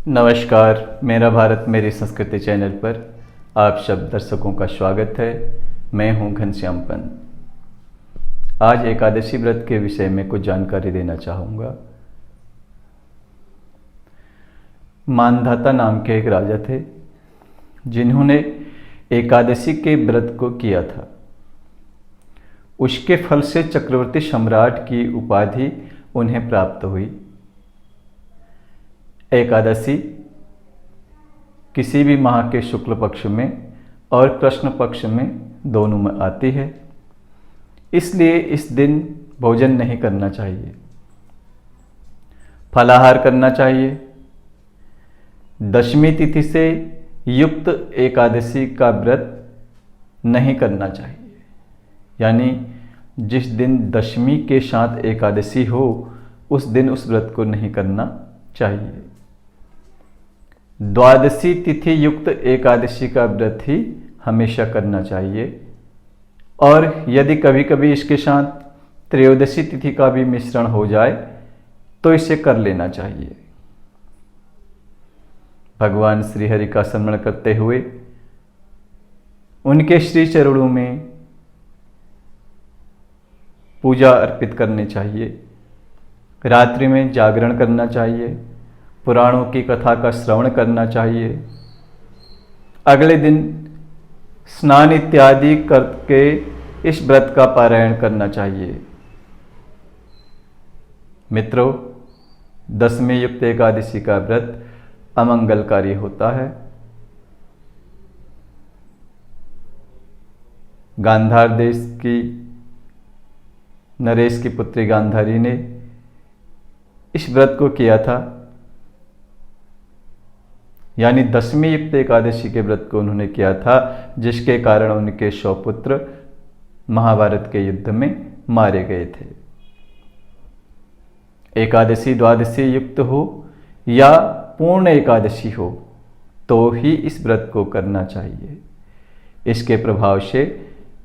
नमस्कार, मेरा भारत मेरी संस्कृति चैनल पर आप सब दर्शकों का स्वागत है। मैं हूं घनश्याम पंत। आज एकादशी व्रत के विषय में कुछ जानकारी देना चाहूँगा। मानधाता नाम के एक राजा थे जिन्होंने एकादशी के व्रत को किया था। उसके फल से चक्रवर्ती सम्राट की उपाधि उन्हें प्राप्त हुई। एकादशी किसी भी माह के शुक्ल पक्ष में और कृष्ण पक्ष में दोनों में आती है, इसलिए इस दिन भोजन नहीं करना चाहिए, फलाहार करना चाहिए। दशमी तिथि से युक्त एकादशी का व्रत नहीं करना चाहिए, यानी जिस दिन दशमी के साथ एकादशी हो उस दिन उस व्रत को नहीं करना चाहिए। द्वादशी तिथि युक्त एकादशी का व्रत ही हमेशा करना चाहिए, और यदि कभी कभी इसके साथ त्रयोदशी तिथि का भी मिश्रण हो जाए तो इसे कर लेना चाहिए। भगवान श्री हरि का स्मरण करते हुए उनके श्री चरणों में पूजा अर्पित करनी चाहिए। रात्रि में जागरण करना चाहिए, पुराणों की कथा का श्रवण करना चाहिए। अगले दिन स्नान इत्यादि करके इस व्रत का पारायण करना चाहिए। मित्रों, दशमी युक्त एकादशी का व्रत अमंगलकारी होता है। गांधार देश की नरेश की पुत्री गांधारी ने इस व्रत को किया था, यानी दशमी युक्त एकादशी के व्रत को उन्होंने किया था, जिसके कारण उनके 100 पुत्र महाभारत के युद्ध में मारे गए थे। एकादशी द्वादशी युक्त हो या पूर्ण एकादशी हो तो ही इस व्रत को करना चाहिए। इसके प्रभाव से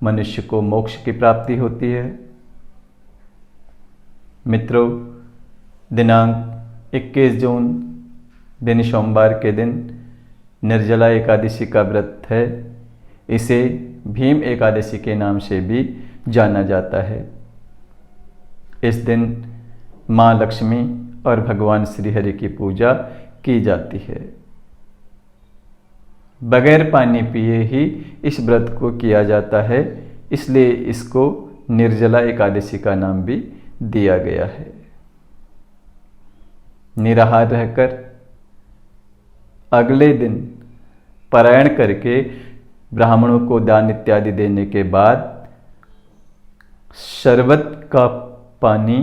मनुष्य को मोक्ष की प्राप्ति होती है। मित्रों, दिनांक 21 जून दिन सोमवार के दिन निर्जला एकादशी का व्रत है। इसे भीम एकादशी के नाम से भी जाना जाता है। इस दिन माँ लक्ष्मी और भगवान श्री हरि की पूजा की जाती है। बगैर पानी पिए ही इस व्रत को किया जाता है, इसलिए इसको निर्जला एकादशी का नाम भी दिया गया है। निराहार रहकर अगले दिन पारायण करके ब्राह्मणों को दान इत्यादि देने के बाद शरबत का पानी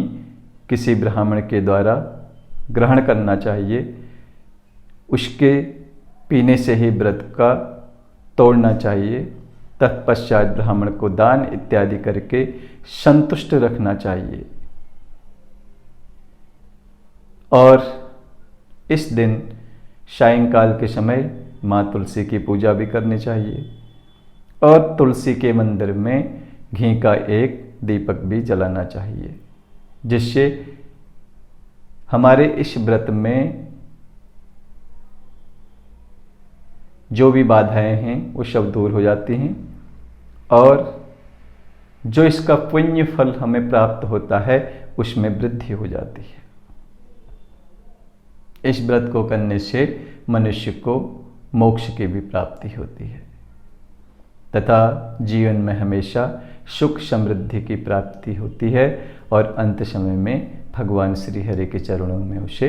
किसी ब्राह्मण के द्वारा ग्रहण करना चाहिए। उसके पीने से ही व्रत का तोड़ना चाहिए। तत्पश्चात ब्राह्मण को दान इत्यादि करके संतुष्ट रखना चाहिए। और इस दिन सायंकाल के समय माँ तुलसी की पूजा भी करनी चाहिए, और तुलसी के मंदिर में घी का एक दीपक भी जलाना चाहिए, जिससे हमारे इस व्रत में जो भी बाधाएं हैं वो सब दूर हो जाती हैं, और जो इसका पुण्य फल हमें प्राप्त होता है उसमें वृद्धि हो जाती है। इस व्रत को करने से मनुष्य को मोक्ष की भी प्राप्ति होती है तथा जीवन में हमेशा सुख समृद्धि की प्राप्ति होती है, और अंत समय में भगवान श्री हरि के चरणों में उसे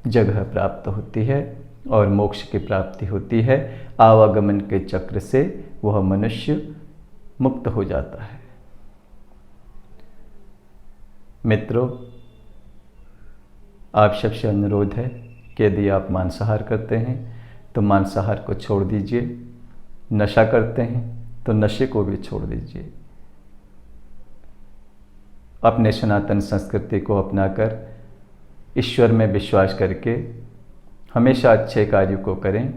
जगह प्राप्त होती है और मोक्ष की प्राप्ति होती है। आवागमन के चक्र से वह मनुष्य मुक्त हो जाता है। मित्रों, आप सबसे अनुरोध है कि यदि आप मांसाहार करते हैं तो मांसाहार को छोड़ दीजिए, नशा करते हैं तो नशे को भी छोड़ दीजिए। अपने सनातन संस्कृति को अपनाकर ईश्वर में विश्वास करके हमेशा अच्छे कार्यों को करें,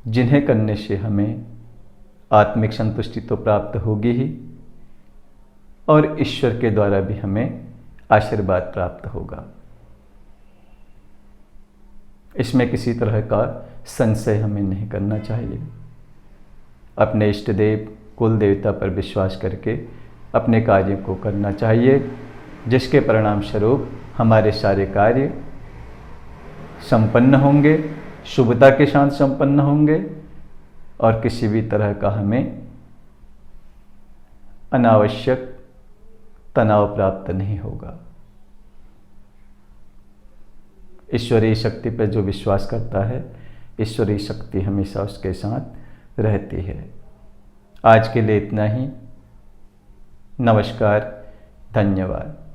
जिन्हें करने से हमें आत्मिक संतुष्टि तो प्राप्त होगी ही, और ईश्वर के द्वारा भी हमें आशीर्वाद प्राप्त होगा। इसमें किसी तरह का संशय हमें नहीं करना चाहिए। अपने इष्ट देव कुल देवता पर विश्वास करके अपने कार्यों को करना चाहिए, जिसके परिणाम स्वरूप हमारे सारे कार्य संपन्न होंगे, शुभता के साथ संपन्न होंगे और किसी भी तरह का हमें अनावश्यक तनाव प्राप्त नहीं होगा। ईश्वरीय शक्ति पर जो विश्वास करता है, ईश्वरीय शक्ति हमेशा उसके साथ रहती है। आज के लिए इतना ही। नमस्कार, धन्यवाद।